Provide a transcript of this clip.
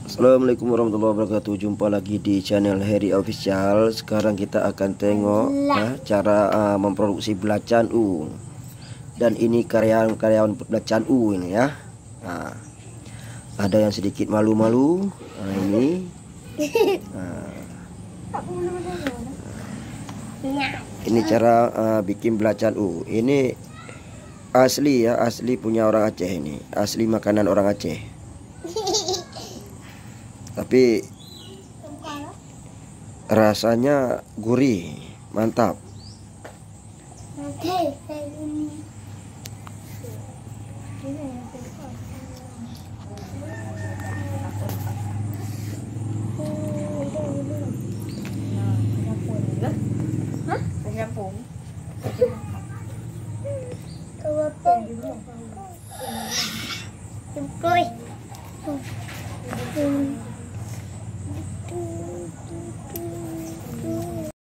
Assalamualaikum warahmatullahi wabarakatuh. Jumpa lagi di channel Heri Official. Sekarang kita akan tengok cara memproduksi belacan U. Dan ini karyawan belacan U ini ya. Nah, ada yang sedikit malu-malu. Nah, ini. Ini cara bikin belacan U. Ini asli ya, asli punya orang Aceh ini. Asli makanan orang Aceh. Tapi rasanya gurih, mantap. Hah?